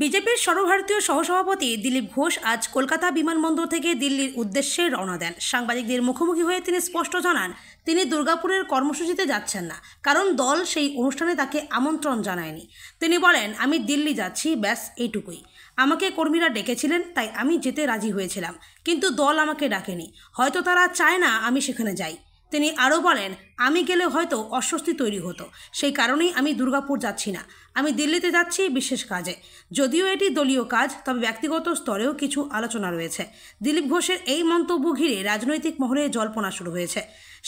বিজেপির সর্বভারতীয় সহসভাপতি দিলীপ ঘোষ আজ কলকাতা বিমানবন্দর থেকে দিল্লির উদ্দেশ্যে রওনা দেন। সাংবাদিকদের মুখোমুখি হয়ে তিনি স্পষ্ট জানান তিনি দুর্গাপুরের কর্মসূচিতে যাচ্ছেন না, কারণ দল সেই অনুষ্ঠানে তাকে আমন্ত্রণ জানায়নি। তিনি বলেন, আমি দিল্লি যাচ্ছি, ব্যাস এইটুকুই। আমাকে কর্মীরা ডেকেছিলেন, তাই আমি যেতে রাজি হয়েছিলাম, কিন্তু দল আমাকে ডাকেনি। হয়তো তারা চায় না আমি সেখানে যাই। তিনি আরও বলেন, আমি গেলে হয়তো অস্বস্তি তৈরি হতো, সেই কারণেই আমি দুর্গাপুর যাচ্ছি না। আমি দিল্লিতে যাচ্ছি বিশেষ কাজে। যদিও এটি দলীয় কাজ, তবে ব্যক্তিগত স্তরেও কিছু আলোচনা রয়েছে। দিলীপ ঘোষের এই মন্তব্য ঘিরে রাজনৈতিক মহলে জল্পনা শুরু হয়েছে।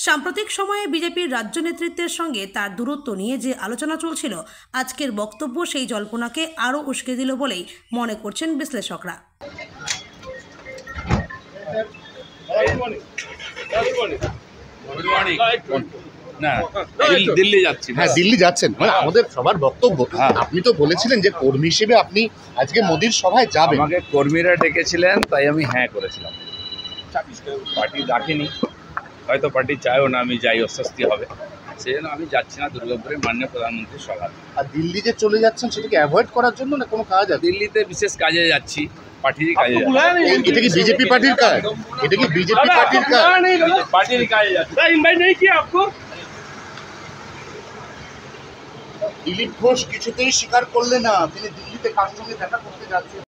সাম্প্রতিক সময়ে বিজেপির রাজ্য নেতৃত্বের সঙ্গে তার দূরত্ব নিয়ে যে আলোচনা চলছিল, আজকের বক্তব্য সেই জল্পনাকে আরও উস্কে দিল বলেই মনে করছেন বিশ্লেষকরা। দিল্লি যাচ্ছি। হ্যাঁ, দিল্লি যাচ্ছেন। মানে আমাদের সবার বক্তব্য, আপনি তো বলেছিলেন যে কর্মী হিসেবে আপনি আজকে মোদির সভায় যাবেন। আমাকে কর্মীরা ডেকেছিলেন, তাই আমি হ্যাঁ করেছিলাম। পার্টি ডাকেনি, হয়তো পার্টি চায়ও না আমি যাই, অস্বস্তি হবে, সেই জন্য আমি যাচ্ছি না দুর্গাপুরে মাননীয় প্রধানমন্ত্রীর সভা। আর দিল্লি যে চলে যাচ্ছেন সেটাকে অ্যাভয়েড করার জন্য না কোনো কাজ আছে? দিল্লিতে বিশেষ কাজে যাচ্ছি, পার্টির কাজে যাচ্ছি। এটা কি বিজেপি পার্টির কাজ? এটা কি বিজেপি পার্টির কাজ? পার্টির কাজে যাচ্ছি। দিলীপ ঘোষ কিছুতেই স্বীকার করলেন না তিনি দিল্লিতে কার সঙ্গে দেখা করতে যাচ্ছেন।